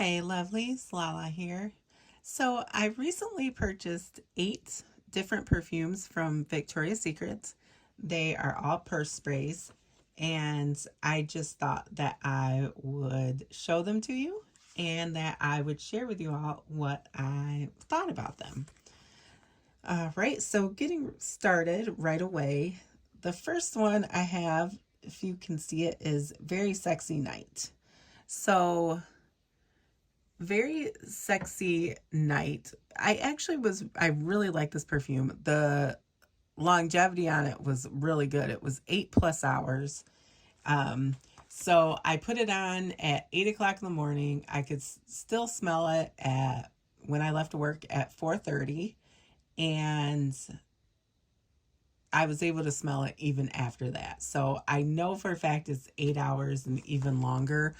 Hey lovelies, Lala here. So I recently purchased 8 different perfumes from Victoria's Secrets. They are all purse sprays, and I just thought that I would show them to you and that I would share with you all what I thought about them. All right, so getting started right away. The first one I have, if you can see it, is Very Sexy Night. So very sexy night. I really like this perfume. The longevity on it was really good. It was 8 plus hours. Um, so I put it on at 8 o'clock in the morning. I could still smell it at when I left work at 4:30, and I was able to smell it even after that. So I know for a fact it's 8 hours and even longer.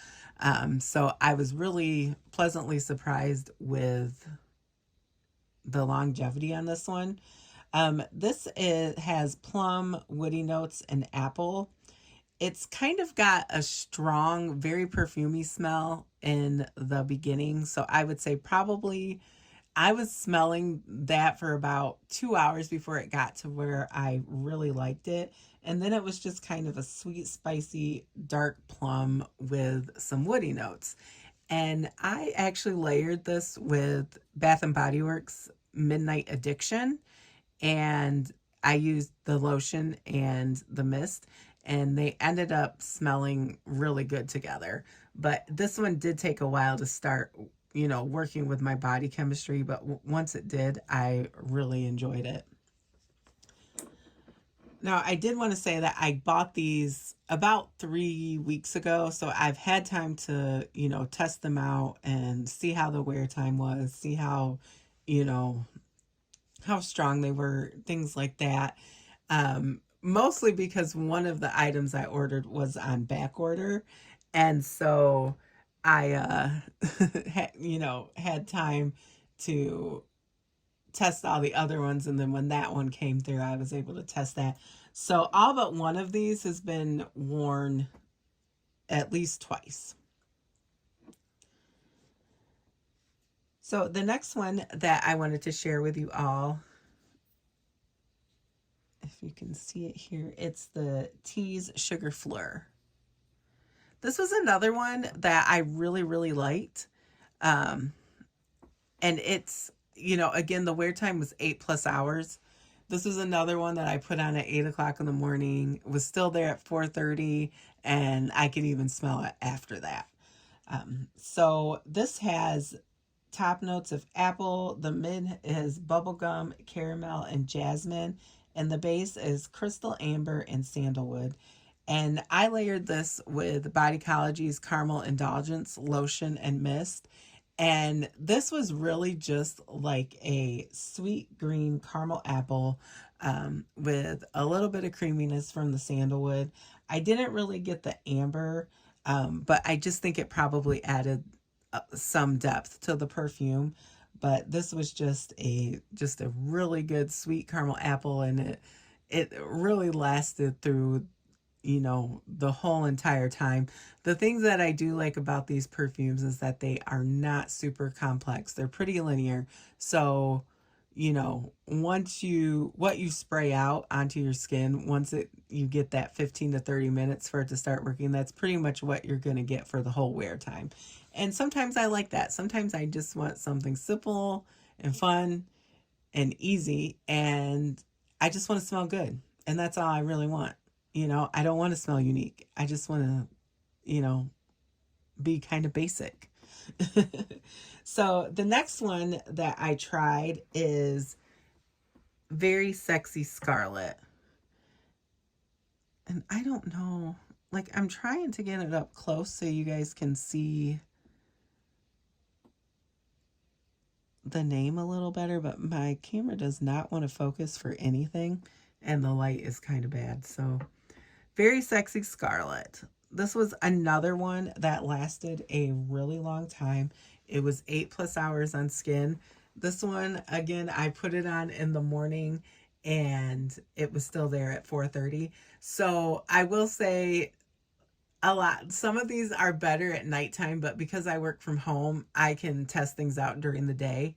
So I was really pleasantly surprised with the longevity on this one. Has plum, woody notes, and apple. It's kind of got a strong, very perfumey smell in the beginning. So I would say probably I was smelling that for about 2 hours before it got to where I really liked it. And then it was just kind of a sweet, spicy, dark plum with some woody notes. And I actually layered this with Bath and Body Works Midnight Addiction. And I used the lotion and the mist, and they ended up smelling really good together. But this one did take a while to start, working with my body chemistry. But once it did, I really enjoyed it. Now, I did want to say that I bought these about 3 weeks ago. So I've had time to, test them out and see how the wear time was, see you know, how strong they were, things like that. Mostly because one of the items I ordered was on back order. And so I, had time to test all the other ones. And then when that one came through, I was able to test that. So all but one of these has been worn at least twice. So the next one that I wanted to share with you all, if you can see it here, it's the Tease Sugar Fleur. This was another one that I really, really liked. Um, and it's, again, the wear time was 8 plus hours. This was another one that I put on at 8 o'clock in the morning, was still there at 4:30, and I could even smell it after that. So this has top notes of apple. The mid is bubblegum, caramel, and jasmine. And the base is crystal amber and sandalwood. And I layered this with Bodycology's Caramel Indulgence Lotion and Mist. And this was really just like a sweet green caramel apple, with a little bit of creaminess from the sandalwood. I didn't really get the amber, but I just think it probably added some depth to the perfume. But this was just a really good sweet caramel apple, and it really lasted through, the whole entire time. The things that I do like about these perfumes is that they are not super complex. They're pretty linear. So, what you spray out onto your skin, you get that 15 to 30 minutes for it to start working, that's pretty much what you're going to get for the whole wear time. And sometimes I like that. Sometimes I just want something simple and fun and easy, and I just want to smell good. And that's all I really want. I don't want to smell unique. I just want to, be kind of basic. So the next one that I tried is Very Sexy Scarlet. And I don't know, like, I'm trying to get it up close so you guys can see the name a little better, but my camera does not want to focus for anything, and the light is kind of bad. So Very Sexy Scarlet. This was another one that lasted a really long time. It was 8 plus hours on skin. This one, again, I put it on in the morning and it was still there at 4:30. So I will say a lot. Some of these are better at nighttime, but because I work from home, I can test things out during the day.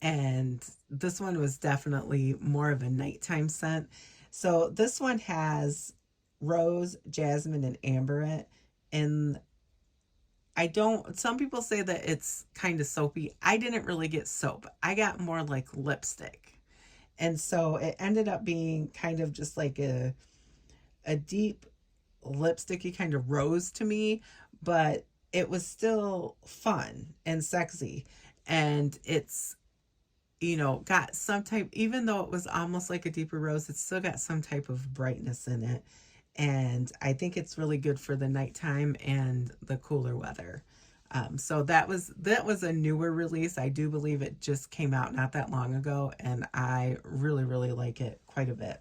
And this one was definitely more of a nighttime scent. So this one has rose, jasmine, and amber in it. And I don't, some people say that it's kind of soapy. I didn't really get soap. I got more like lipstick. And so it ended up being kind of just like a deep lipsticky kind of rose to me, but it was still fun and sexy. And it's, got some type, even though it was almost like a deeper rose, it's still got some type of brightness in it. And I think it's really good for the nighttime and the cooler weather. So that was a newer release. I do believe it just came out not that long ago, and I really really like it quite a bit.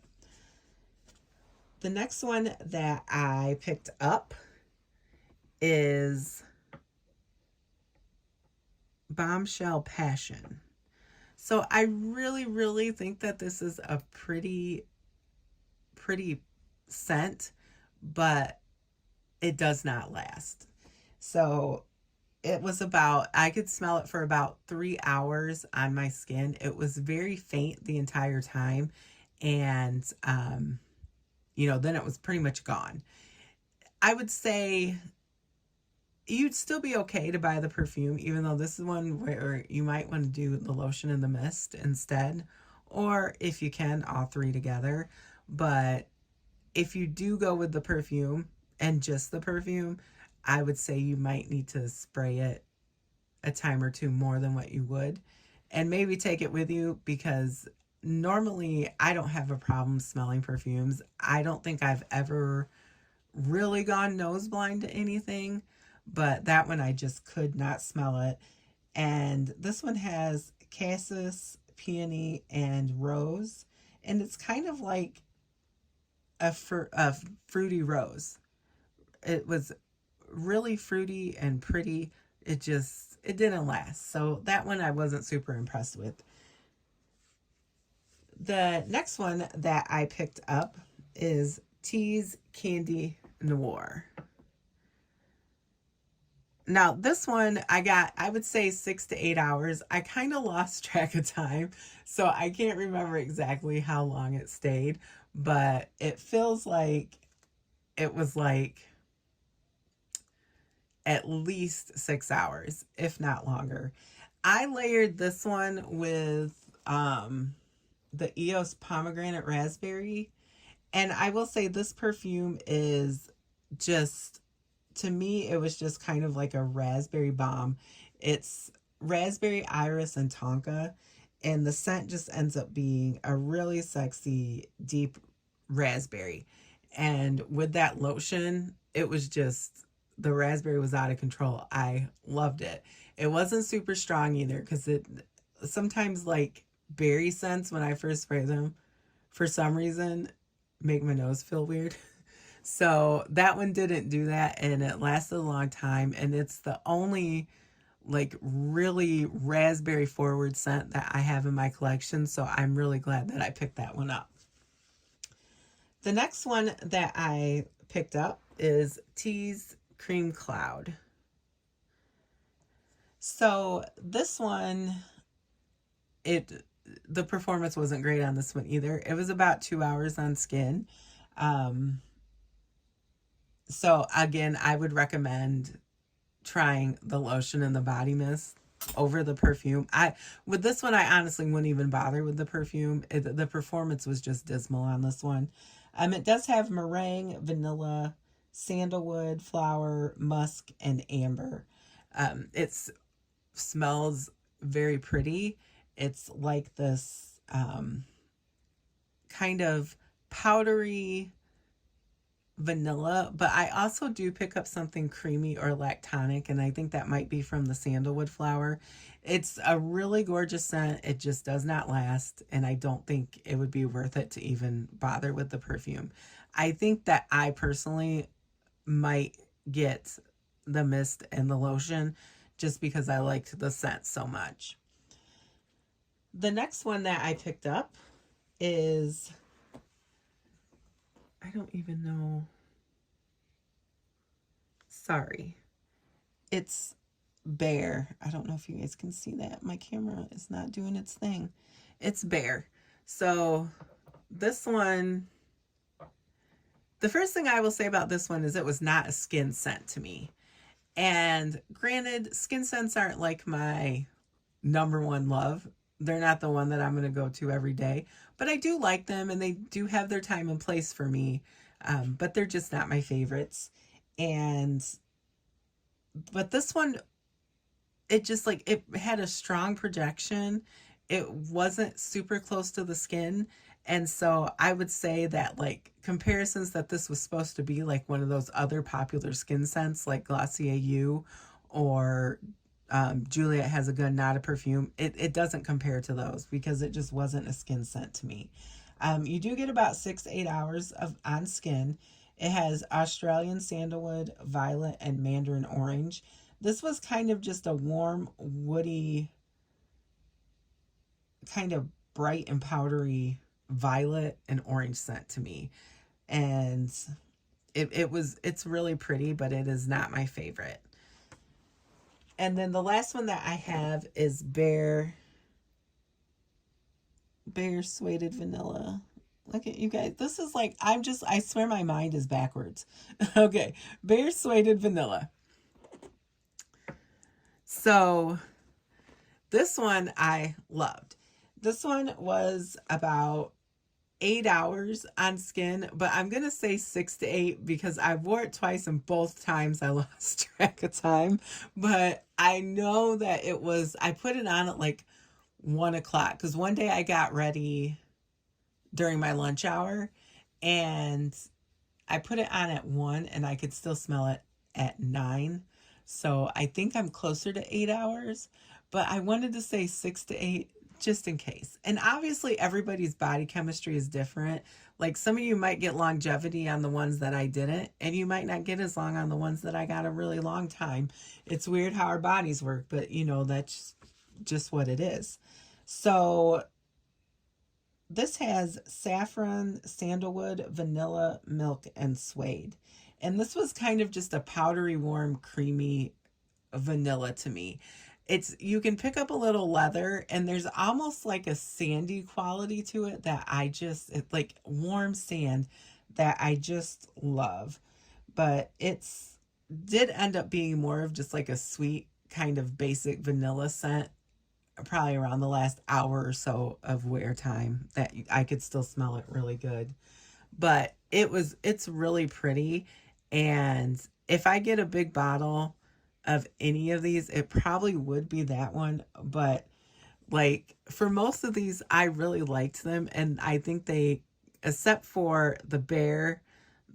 The next one that I picked up is Bombshell Passion. So I really really think that this is a pretty scent, but it does not last. So I could smell it for about 3 hours on my skin. It was very faint the entire time. And, then it was pretty much gone. I would say you'd still be okay to buy the perfume, even though this is one where you might want to do the lotion and the mist instead, or if you can, all three together. But if you do go with the perfume and just the perfume, I would say you might need to spray it a time or two more than what you would, and maybe take it with you, because normally I don't have a problem smelling perfumes. I don't think I've ever really gone nose blind to anything, but that one I just could not smell it. And this one has cassis, peony, and rose, and it's kind of like a fruity rose. It was really fruity and pretty. It didn't last. So that one I wasn't super impressed with. The next one that I picked up is Tease Candy Noir. Now, this one I would say 6 to 8 hours. I kind of lost track of time, so I can't remember exactly how long it stayed, but it feels like it was like at least 6 hours, if not longer. I layered this one with the EOS pomegranate raspberry. And I will say this perfume is just, to me, it was just kind of like a raspberry bomb. It's raspberry, iris, and tonka. And the scent just ends up being a really sexy, deep raspberry. And with that lotion, it was just, the raspberry was out of control. I loved it. It wasn't super strong either, because it sometimes, like, berry scents, when I first spray them, for some reason, make my nose feel weird. So that one didn't do that, and it lasted a long time. And it's the only like really raspberry forward scent that I have in my collection. So I'm really glad that I picked that one up. The next one that I picked up is Tease Cream Cloud. So this one, the performance wasn't great on this one either. It was about 2 hours on skin. So again, I would recommend trying the lotion and the body mist over the perfume. With this one, I honestly wouldn't even bother with the perfume. The performance was just dismal on this one. It does have meringue, vanilla, sandalwood, flower, musk, and amber. It smells very pretty. It's like this kind of powdery vanilla, but I also do pick up something creamy or lactonic, and I think that might be from the sandalwood flower. It's a really gorgeous scent. It just does not last, and I don't think it would be worth it to even bother with the perfume. I think that I personally might get the mist and the lotion just because I liked the scent so much. The next one that I picked up is, I don't even know. Sorry. It's Bare. I don't know if you guys can see that. My camera is not doing its thing. It's Bare. So this one, the first thing I will say about this one is it was not a skin scent to me. And granted, skin scents aren't like my number one love. They're not the one that I'm going to go to every day, but I do like them and they do have their time and place for me. But they're just not my favorites. And, but this one, it just like, it had a strong projection. It wasn't super close to the skin. And so I would say that like comparisons that this was supposed to be like one of those other popular skin scents like Glossier You or Juliet Has a Gun, Not a Perfume. It doesn't compare to those because it just wasn't a skin scent to me. You do get about 6 to 8 hours of on skin. It has Australian sandalwood, violet, and mandarin orange. This was kind of just a warm, woody, kind of bright and powdery violet and orange scent to me. And it's really pretty, but it is not my favorite. And then the last one that I have is Bare Suede Vanilla. Look at you guys. This is like, I swear my mind is backwards. Okay. Bare Suede Vanilla. So this one I loved. This one was about 8 hours on skin, but I'm going to say 6 to 8 because I wore it twice and both times I lost track of time. But I know that I put it on at like 1 o'clock because one day I got ready during my lunch hour and I put it on at 1 and I could still smell it at 9. So I think I'm closer to 8 hours, but I wanted to say 6 to 8 just in case. And obviously everybody's body chemistry is different. Like some of you might get longevity on the ones that I didn't, and you might not get as long on the ones that I got a really long time. It's weird how our bodies work, but you know, that's just what it is. So this has saffron, sandalwood, vanilla, milk, and suede. And this was kind of just a powdery, warm, creamy vanilla to me. You can pick up a little leather and there's almost like a sandy quality to it that it's like warm sand that I just love. But did end up being more of just like a sweet kind of basic vanilla scent, probably around the last hour or so of wear time that I could still smell it really good. But it's really pretty. And if I get a big bottle of any of these, it probably would be that one. But like for most of these, I really liked them. And I think except for the Bare,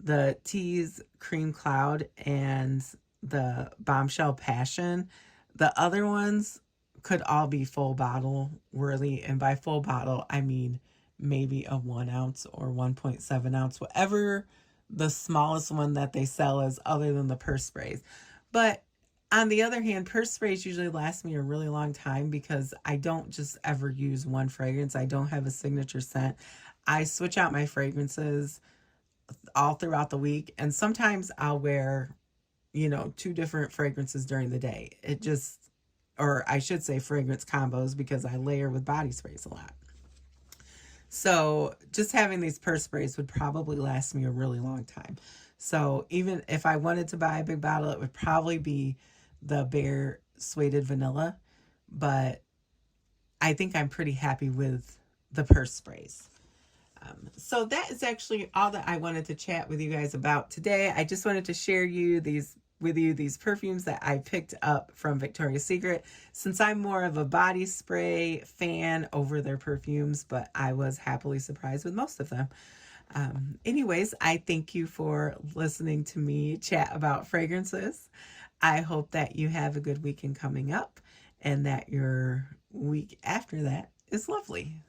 the Tease Cream Cloud, and the Bombshell Passion, the other ones could all be full bottle worthy. And by full bottle, I mean maybe a 1 ounce or 1.7 ounce, whatever the smallest one that they sell is other than the purse sprays. But on the other hand, purse sprays usually last me a really long time because I don't just ever use one fragrance. I don't have a signature scent. I switch out my fragrances all throughout the week. And sometimes I'll wear, 2 different fragrances during the day. Or I should say fragrance combos because I layer with body sprays a lot. So just having these purse sprays would probably last me a really long time. So even if I wanted to buy a big bottle, it would probably be the Bare Suede Vanilla. But I think I'm pretty happy with the purse sprays. So that is actually all that I wanted to chat with you guys about today. I just wanted to share these perfumes that I picked up from Victoria's Secret, since I'm more of a body spray fan over their perfumes, but I was happily surprised with most of them. Anyways, I thank you for listening to me chat about fragrances. I hope that you have a good weekend coming up and that your week after that is lovely.